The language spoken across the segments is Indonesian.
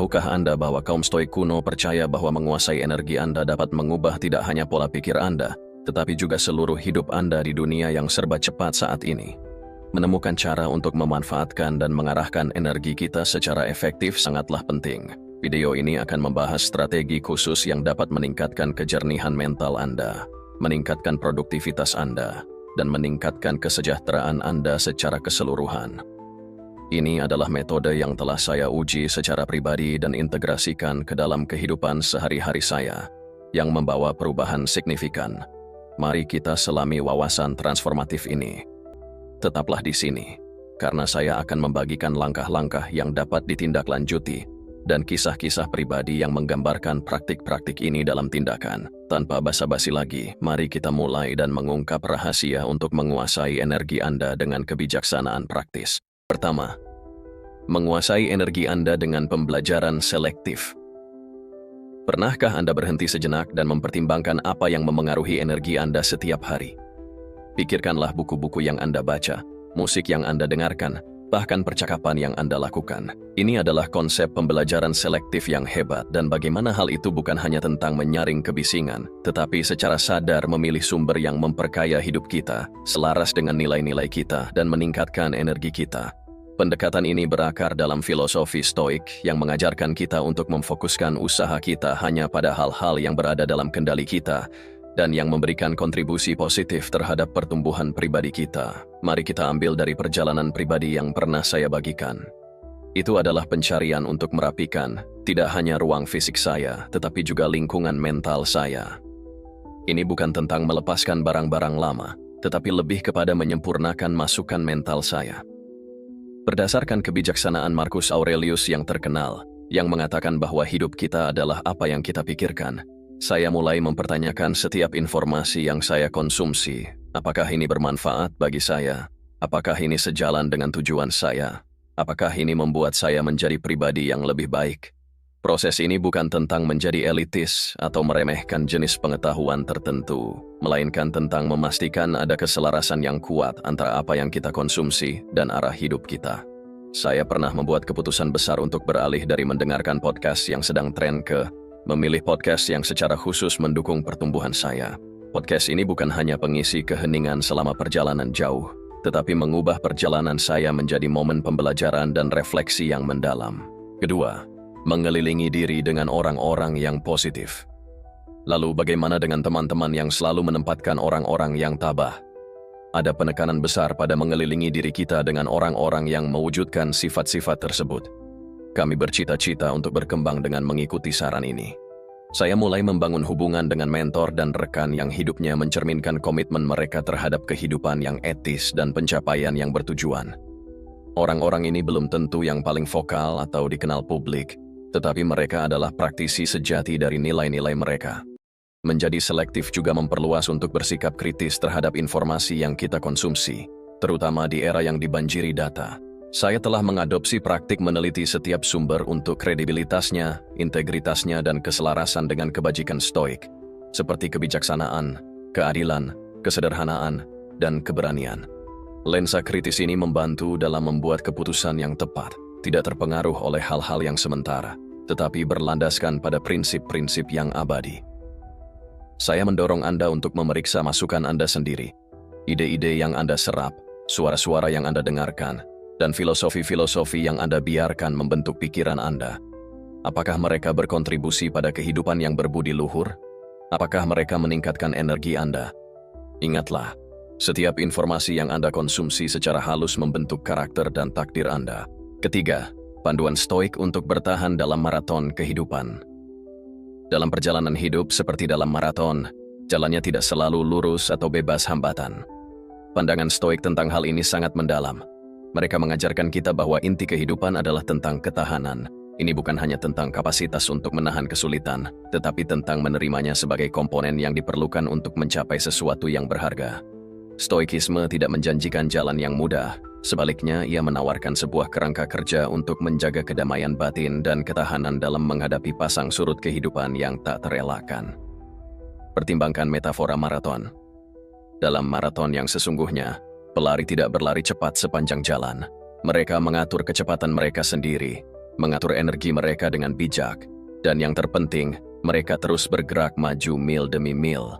Tahukah Anda bahwa kaum Stoik kuno percaya bahwa menguasai energi Anda dapat mengubah tidak hanya pola pikir Anda, tetapi juga seluruh hidup Anda di dunia yang serba cepat saat ini? Menemukan cara untuk memanfaatkan dan mengarahkan energi kita secara efektif sangatlah penting. Video ini akan membahas strategi khusus yang dapat meningkatkan kejernihan mental Anda, meningkatkan produktivitas Anda, dan meningkatkan kesejahteraan Anda secara keseluruhan. Ini adalah metode yang telah saya uji secara pribadi dan integrasikan ke dalam kehidupan sehari-hari saya, yang membawa perubahan signifikan. Mari kita selami wawasan transformatif ini. Tetaplah di sini, karena saya akan membagikan langkah-langkah yang dapat ditindaklanjuti dan kisah-kisah pribadi yang menggambarkan praktik-praktik ini dalam tindakan. Tanpa basa-basi lagi, mari kita mulai dan mengungkap rahasia untuk menguasai energi Anda dengan kebijaksanaan praktis. Pertama, menguasai energi Anda dengan pembelajaran selektif. Pernahkah Anda berhenti sejenak dan mempertimbangkan apa yang memengaruhi energi Anda setiap hari? Pikirkanlah buku-buku yang Anda baca, musik yang Anda dengarkan, bahkan percakapan yang Anda lakukan. Ini adalah konsep pembelajaran selektif yang hebat, dan bagaimana hal itu bukan hanya tentang menyaring kebisingan, tetapi secara sadar memilih sumber yang memperkaya hidup kita, selaras dengan nilai-nilai kita, dan meningkatkan energi kita. Pendekatan ini berakar dalam filosofi Stoik yang mengajarkan kita untuk memfokuskan usaha kita hanya pada hal-hal yang berada dalam kendali kita dan yang memberikan kontribusi positif terhadap pertumbuhan pribadi kita. Mari kita ambil dari perjalanan pribadi yang pernah saya bagikan. Itu adalah pencarian untuk merapikan tidak hanya ruang fisik saya, tetapi juga lingkungan mental saya. Ini bukan tentang melepaskan barang-barang lama, tetapi lebih kepada menyempurnakan masukan mental saya. Berdasarkan kebijaksanaan Marcus Aurelius yang terkenal, yang mengatakan bahwa hidup kita adalah apa yang kita pikirkan, saya mulai mempertanyakan setiap informasi yang saya konsumsi. Apakah ini bermanfaat bagi saya? Apakah ini sejalan dengan tujuan saya? Apakah ini membuat saya menjadi pribadi yang lebih baik? Proses ini bukan tentang menjadi elitis atau meremehkan jenis pengetahuan tertentu, melainkan tentang memastikan ada keselarasan yang kuat antara apa yang kita konsumsi dan arah hidup kita. Saya pernah membuat keputusan besar untuk beralih dari mendengarkan podcast yang sedang tren ke memilih podcast yang secara khusus mendukung pertumbuhan saya. Podcast ini bukan hanya pengisi keheningan selama perjalanan jauh, tetapi mengubah perjalanan saya menjadi momen pembelajaran dan refleksi yang mendalam. Kedua, mengelilingi diri dengan orang-orang yang positif. Lalu bagaimana dengan teman-teman yang selalu menempatkan orang-orang yang tabah? Ada penekanan besar pada mengelilingi diri kita dengan orang-orang yang mewujudkan sifat-sifat tersebut. Kami bercita-cita untuk berkembang dengan mengikuti saran ini. Saya mulai membangun hubungan dengan mentor dan rekan yang hidupnya mencerminkan komitmen mereka terhadap kehidupan yang etis dan pencapaian yang bertujuan. Orang-orang ini belum tentu yang paling vokal atau dikenal publik, tetapi mereka adalah praktisi sejati dari nilai-nilai mereka. Menjadi selektif juga memperluas untuk bersikap kritis terhadap informasi yang kita konsumsi, terutama di era yang dibanjiri data. Saya telah mengadopsi praktik meneliti setiap sumber untuk kredibilitasnya, integritasnya, dan keselarasan dengan kebajikan Stoik, seperti kebijaksanaan, keadilan, kesederhanaan, dan keberanian. Lensa kritis ini membantu dalam membuat keputusan yang tepat, tidak terpengaruh oleh hal-hal yang sementara, tetapi berlandaskan pada prinsip-prinsip yang abadi. Saya mendorong Anda untuk memeriksa masukan Anda sendiri, ide-ide yang Anda serap, suara-suara yang Anda dengarkan, dan filosofi-filosofi yang Anda biarkan membentuk pikiran Anda. Apakah mereka berkontribusi pada kehidupan yang berbudi luhur? Apakah mereka meningkatkan energi Anda? Ingatlah, setiap informasi yang Anda konsumsi secara halus membentuk karakter dan takdir Anda. Ketiga, panduan Stoik untuk bertahan dalam maraton kehidupan. Dalam perjalanan hidup seperti dalam maraton, jalannya tidak selalu lurus atau bebas hambatan. Pandangan Stoik tentang hal ini sangat mendalam. Mereka mengajarkan kita bahwa inti kehidupan adalah tentang ketahanan. Ini bukan hanya tentang kapasitas untuk menahan kesulitan, tetapi tentang menerimanya sebagai komponen yang diperlukan untuk mencapai sesuatu yang berharga. Stoikisme tidak menjanjikan jalan yang mudah. Sebaliknya, ia menawarkan sebuah kerangka kerja untuk menjaga kedamaian batin dan ketahanan dalam menghadapi pasang surut kehidupan yang tak terelakkan. Pertimbangkan metafora maraton. Dalam maraton yang sesungguhnya, pelari tidak berlari cepat sepanjang jalan. Mereka mengatur kecepatan mereka sendiri. mengatur energi mereka dengan bijak, dan yang terpenting, mereka terus bergerak maju mil demi mil.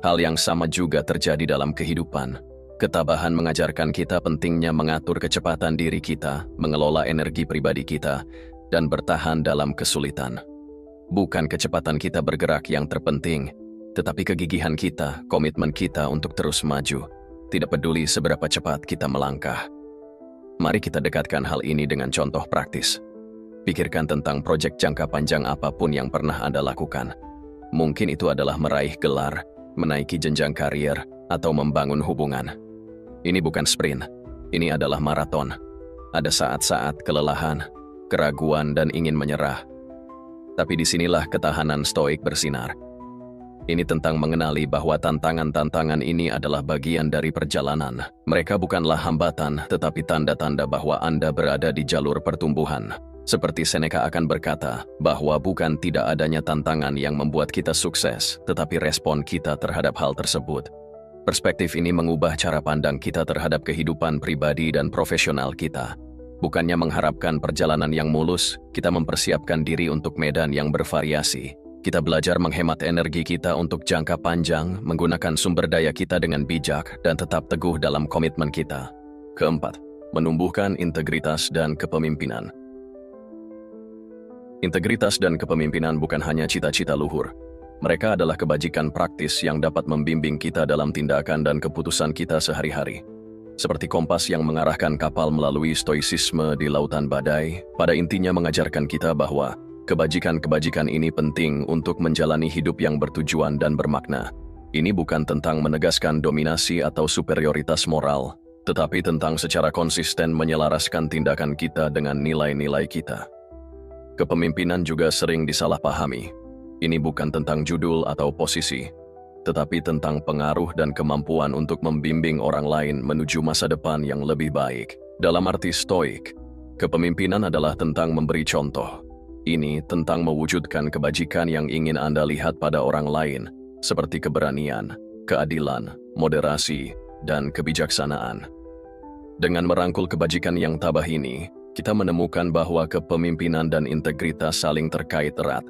Hal yang sama juga terjadi dalam kehidupan. Ketabahan mengajarkan kita pentingnya mengatur kecepatan diri kita, mengelola energi pribadi kita, dan bertahan dalam kesulitan. Bukan kecepatan kita bergerak yang terpenting, tetapi kegigihan kita, komitmen kita untuk terus maju, tidak peduli seberapa cepat kita melangkah. Mari kita dekatkan hal ini dengan contoh praktis. Pikirkan tentang proyek jangka panjang apapun yang pernah Anda lakukan. Mungkin itu adalah meraih gelar, menaiki jenjang karier, atau membangun hubungan. Ini bukan sprint, ini adalah maraton. Ada saat-saat kelelahan, keraguan, dan ingin menyerah. Tapi disinilah ketahanan stoik bersinar. Ini tentang mengenali bahwa tantangan-tantangan ini adalah bagian dari perjalanan. Mereka bukanlah hambatan, tetapi tanda-tanda bahwa Anda berada di jalur pertumbuhan. Seperti Seneca akan berkata, bahwa bukan tidak adanya tantangan yang membuat kita sukses, tetapi respon kita terhadap hal tersebut. Perspektif ini mengubah cara pandang kita terhadap kehidupan pribadi dan profesional kita. Bukannya mengharapkan perjalanan yang mulus, kita mempersiapkan diri untuk medan yang bervariasi. Kita belajar menghemat energi kita untuk jangka panjang, menggunakan sumber daya kita dengan bijak, dan tetap teguh dalam komitmen kita. Keempat, menumbuhkan integritas dan kepemimpinan. Integritas dan kepemimpinan bukan hanya cita-cita luhur. Mereka adalah kebajikan praktis yang dapat membimbing kita dalam tindakan dan keputusan kita sehari-hari. Seperti kompas yang mengarahkan kapal melalui stoisisme di lautan badai, pada intinya mengajarkan kita bahwa kebajikan-kebajikan ini penting untuk menjalani hidup yang bertujuan dan bermakna. Ini bukan tentang menegaskan dominasi atau superioritas moral, tetapi tentang secara konsisten menyelaraskan tindakan kita dengan nilai-nilai kita. Kepemimpinan juga sering disalahpahami. Ini bukan tentang judul atau posisi, tetapi tentang pengaruh dan kemampuan untuk membimbing orang lain menuju masa depan yang lebih baik. Dalam arti stoik, kepemimpinan adalah tentang memberi contoh. Ini tentang mewujudkan kebajikan yang ingin Anda lihat pada orang lain, seperti keberanian, keadilan, moderasi, dan kebijaksanaan. Dengan merangkul kebajikan yang tabah ini, kita menemukan bahwa kepemimpinan dan integritas saling terkait erat.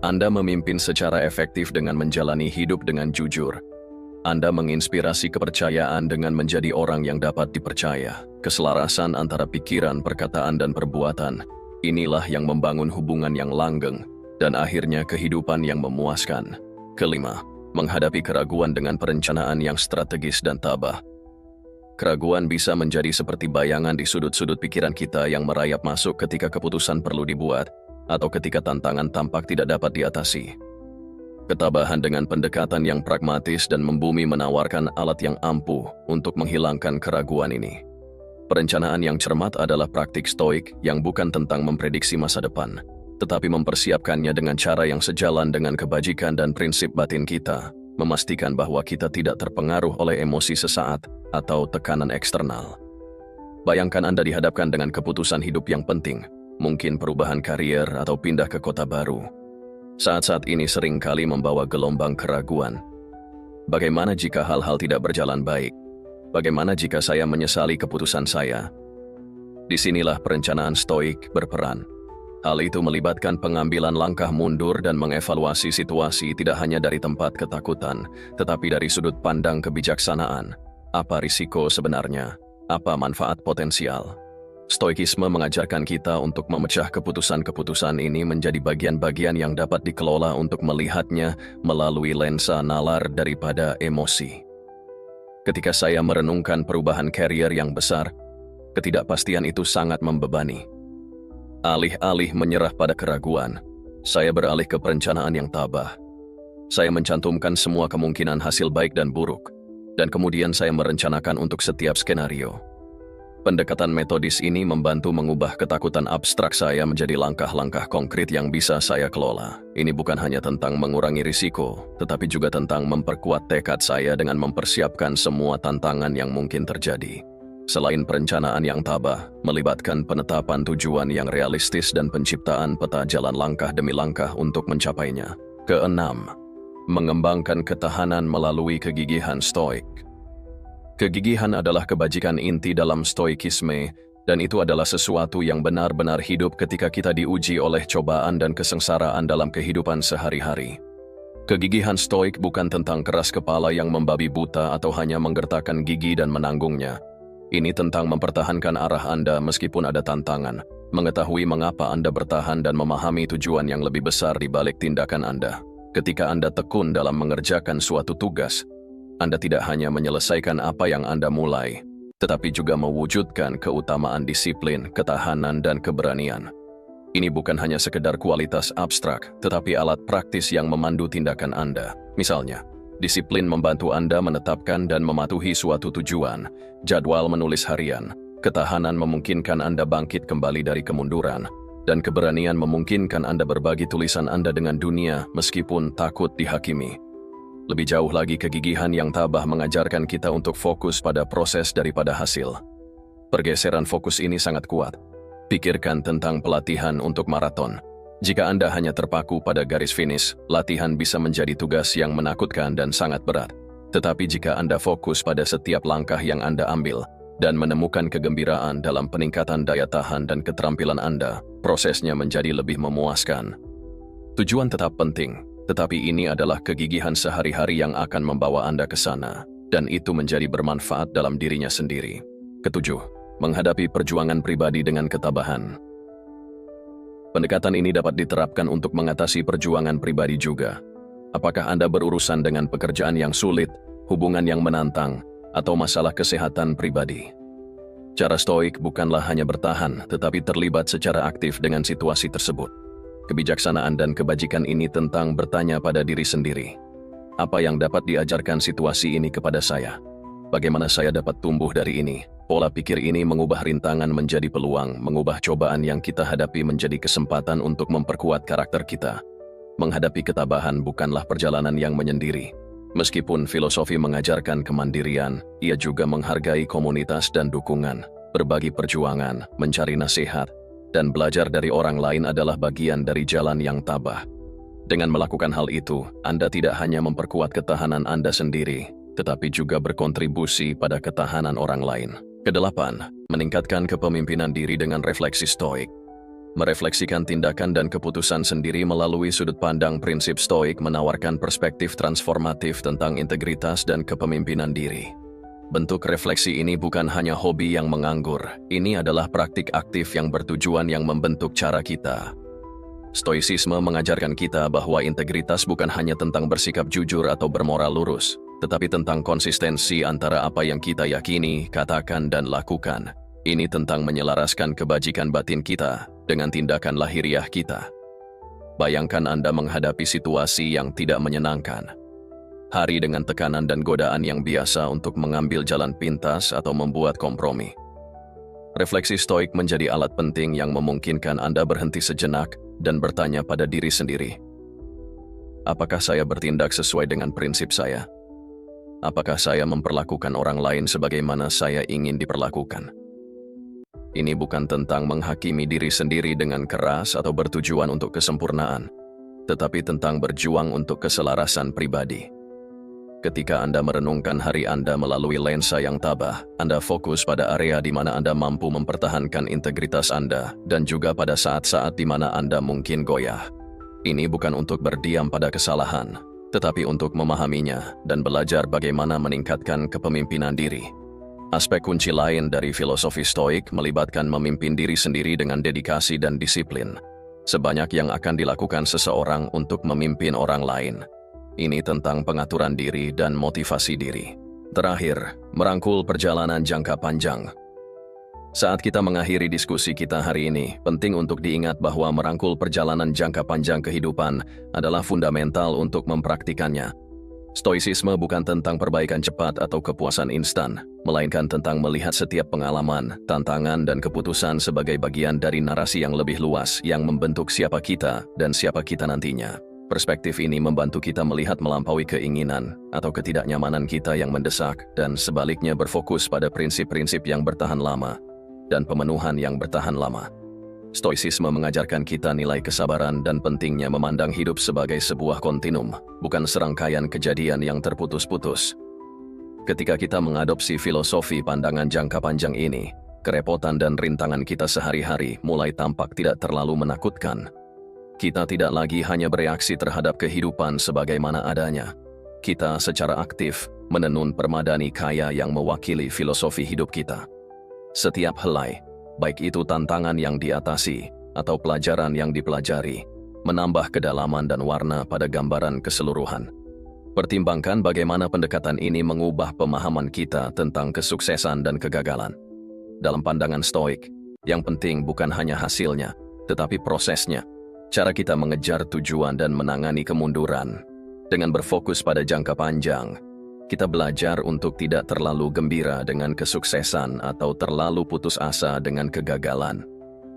Anda memimpin secara efektif dengan menjalani hidup dengan jujur. Anda menginspirasi kepercayaan dengan menjadi orang yang dapat dipercaya. Keselarasan antara pikiran, perkataan, dan perbuatan, inilah yang membangun hubungan yang langgeng, dan akhirnya kehidupan yang memuaskan. Kelima, menghadapi keraguan dengan perencanaan yang strategis dan tabah. Keraguan bisa menjadi seperti bayangan di sudut-sudut pikiran kita yang merayap masuk ketika keputusan perlu dibuat, atau ketika tantangan tampak tidak dapat diatasi. Ketabahan dengan pendekatan yang pragmatis dan membumi menawarkan alat yang ampuh untuk menghilangkan keraguan ini. Perencanaan yang cermat adalah praktik stoik yang bukan tentang memprediksi masa depan, tetapi mempersiapkannya dengan cara yang sejalan dengan kebajikan dan prinsip batin kita, memastikan bahwa kita tidak terpengaruh oleh emosi sesaat atau tekanan eksternal. Bayangkan Anda dihadapkan dengan keputusan hidup yang penting, mungkin perubahan karier atau pindah ke kota baru. Saat-saat ini seringkali membawa gelombang keraguan. Bagaimana jika hal-hal tidak berjalan baik? Bagaimana jika saya menyesali keputusan saya? Disinilah perencanaan stoik berperan. Hal itu melibatkan pengambilan langkah mundur dan mengevaluasi situasi tidak hanya dari tempat ketakutan, tetapi dari sudut pandang kebijaksanaan. Apa risiko sebenarnya? Apa manfaat potensial? Stoikisme mengajarkan kita untuk memecah keputusan-keputusan ini menjadi bagian-bagian yang dapat dikelola untuk melihatnya melalui lensa nalar daripada emosi. Ketika saya merenungkan perubahan karier yang besar, ketidakpastian itu sangat membebani. Alih-alih menyerah pada keraguan, saya beralih ke perencanaan yang tabah. Saya mencantumkan semua kemungkinan hasil baik dan buruk, dan kemudian saya merencanakan untuk setiap skenario. Pendekatan metodis ini membantu mengubah ketakutan abstrak saya menjadi langkah-langkah konkret yang bisa saya kelola. Ini bukan hanya tentang mengurangi risiko, tetapi juga tentang memperkuat tekad saya dengan mempersiapkan semua tantangan yang mungkin terjadi. Selain perencanaan yang tabah, melibatkan penetapan tujuan yang realistis dan penciptaan peta jalan langkah demi langkah untuk mencapainya. Keenam, mengembangkan ketahanan melalui kegigihan stoik. Kegigihan adalah kebajikan inti dalam stoikisme Dan itu adalah sesuatu yang benar-benar hidup ketika kita diuji oleh cobaan dan kesengsaraan dalam kehidupan sehari-hari. Kegigihan stoik bukan tentang keras kepala yang membabi buta atau hanya menggertakkan gigi dan menanggungnya. Ini tentang mempertahankan arah Anda meskipun ada tantangan, mengetahui mengapa Anda bertahan dan memahami tujuan yang lebih besar di balik tindakan Anda. Ketika Anda tekun dalam mengerjakan suatu tugas, Anda tidak hanya menyelesaikan apa yang Anda mulai, tetapi juga mewujudkan keutamaan disiplin, ketahanan, dan keberanian. Ini bukan hanya sekedar kualitas abstrak, tetapi alat praktis yang memandu tindakan Anda. Misalnya, disiplin membantu Anda menetapkan dan mematuhi suatu tujuan, jadwal menulis harian, ketahanan memungkinkan Anda bangkit kembali dari kemunduran, dan keberanian memungkinkan Anda berbagi tulisan Anda dengan dunia meskipun takut dihakimi. Lebih jauh lagi, kegigihan yang tabah mengajarkan kita untuk fokus pada proses daripada hasil. Pergeseran fokus ini sangat kuat. Pikirkan tentang pelatihan untuk maraton. Jika Anda hanya terpaku pada garis finish, latihan bisa menjadi tugas yang menakutkan dan sangat berat. Tetapi jika Anda fokus pada setiap langkah yang Anda ambil dan menemukan kegembiraan dalam peningkatan daya tahan dan keterampilan Anda, prosesnya menjadi lebih memuaskan. Tujuan tetap penting, tetapi ini adalah kegigihan sehari-hari yang akan membawa Anda ke sana, dan itu menjadi bermanfaat dalam dirinya sendiri. Ketujuh, menghadapi perjuangan pribadi dengan ketabahan. Pendekatan ini dapat diterapkan untuk mengatasi perjuangan pribadi juga. Apakah Anda berurusan dengan pekerjaan yang sulit, hubungan yang menantang, atau masalah kesehatan pribadi? Cara stoik bukanlah hanya bertahan, tetapi terlibat secara aktif dengan situasi tersebut. Kebijaksanaan dan kebajikan ini tentang bertanya pada diri sendiri. Apa yang dapat diajarkan situasi ini kepada saya? Bagaimana saya dapat tumbuh dari ini? Pola pikir ini mengubah rintangan menjadi peluang, mengubah cobaan yang kita hadapi menjadi kesempatan untuk memperkuat karakter kita. Menghadapi ketabahan bukanlah perjalanan yang menyendiri. Meskipun filosofi mengajarkan kemandirian, ia juga menghargai komunitas dan dukungan. Berbagi perjuangan, mencari nasihat, dan belajar dari orang lain adalah bagian dari jalan yang tabah. Dengan melakukan hal itu, Anda tidak hanya memperkuat ketahanan Anda sendiri, tetapi juga berkontribusi pada ketahanan orang lain. Kedelapan, meningkatkan kepemimpinan diri dengan refleksi stoik. Merefleksikan tindakan dan keputusan sendiri melalui sudut pandang prinsip stoik menawarkan perspektif transformatif tentang integritas dan kepemimpinan diri. Bentuk refleksi ini bukan hanya hobi yang menganggur, ini adalah praktik aktif yang bertujuan yang membentuk cara kita. Stoicisme mengajarkan kita bahwa integritas bukan hanya tentang bersikap jujur atau bermoral lurus, tetapi tentang konsistensi antara apa yang kita yakini, katakan, dan lakukan. Ini tentang menyelaraskan kebajikan batin kita dengan tindakan lahiriah kita. Bayangkan Anda menghadapi situasi yang tidak menyenangkan. Hari dengan tekanan dan godaan yang biasa untuk mengambil jalan pintas atau membuat kompromi. Refleksi stoik menjadi alat penting yang memungkinkan Anda berhenti sejenak dan bertanya pada diri sendiri. Apakah saya bertindak sesuai dengan prinsip saya? Apakah saya memperlakukan orang lain sebagaimana saya ingin diperlakukan? Ini bukan tentang menghakimi diri sendiri dengan keras atau bertujuan untuk kesempurnaan, tetapi tentang berjuang untuk keselarasan pribadi. Ketika Anda merenungkan hari Anda melalui lensa yang tabah, Anda fokus pada area di mana Anda mampu mempertahankan integritas Anda dan juga pada saat-saat di mana Anda mungkin goyah. Ini bukan untuk berdiam pada kesalahan, tetapi untuk memahaminya dan belajar bagaimana meningkatkan kepemimpinan diri. Aspek kunci lain dari filosofi stoik melibatkan memimpin diri sendiri dengan dedikasi dan disiplin. Sebanyak yang akan dilakukan seseorang untuk memimpin orang lain. Ini tentang pengaturan diri dan motivasi diri. Terakhir, merangkul perjalanan jangka panjang. Saat kita mengakhiri diskusi kita hari ini, penting untuk diingat bahwa merangkul perjalanan jangka panjang kehidupan adalah fundamental untuk mempraktikannya. Stoicisme bukan tentang perbaikan cepat atau kepuasan instan, melainkan tentang melihat setiap pengalaman, tantangan, dan keputusan sebagai bagian dari narasi yang lebih luas yang membentuk siapa kita dan siapa kita nantinya. Perspektif ini membantu kita melihat melampaui keinginan atau ketidaknyamanan kita yang mendesak dan sebaliknya berfokus pada prinsip-prinsip yang bertahan lama dan pemenuhan yang bertahan lama. Stoicisme mengajarkan kita nilai kesabaran dan pentingnya memandang hidup sebagai sebuah kontinum, bukan serangkaian kejadian yang terputus-putus. Ketika kita mengadopsi filosofi pandangan jangka panjang ini, kerepotan dan rintangan kita sehari-hari mulai tampak tidak terlalu menakutkan. Kita tidak lagi hanya bereaksi terhadap kehidupan sebagaimana adanya. Kita secara aktif menenun permadani kaya yang mewakili filosofi hidup kita. Setiap helai, baik itu tantangan yang diatasi atau pelajaran yang dipelajari, menambah kedalaman dan warna pada gambaran keseluruhan. Pertimbangkan bagaimana pendekatan ini mengubah pemahaman kita tentang kesuksesan dan kegagalan. Dalam pandangan Stoik, yang penting bukan hanya hasilnya, tetapi prosesnya. Cara kita mengejar tujuan dan menangani kemunduran. Dengan berfokus pada jangka panjang, kita belajar untuk tidak terlalu gembira dengan kesuksesan atau terlalu putus asa dengan kegagalan.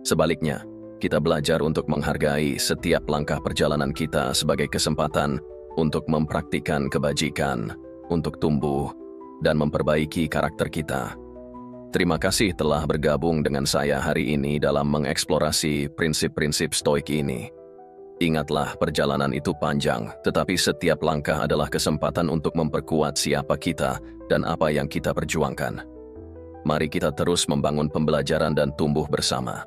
Sebaliknya, kita belajar untuk menghargai setiap langkah perjalanan kita sebagai kesempatan untuk mempraktikkan kebajikan, untuk tumbuh, dan memperbaiki karakter kita. Terima kasih telah bergabung dengan saya hari ini dalam mengeksplorasi prinsip-prinsip Stoik ini. Ingatlah, perjalanan itu panjang, tetapi setiap langkah adalah kesempatan untuk memperkuat siapa kita dan apa yang kita perjuangkan. Mari kita terus membangun pembelajaran dan tumbuh bersama.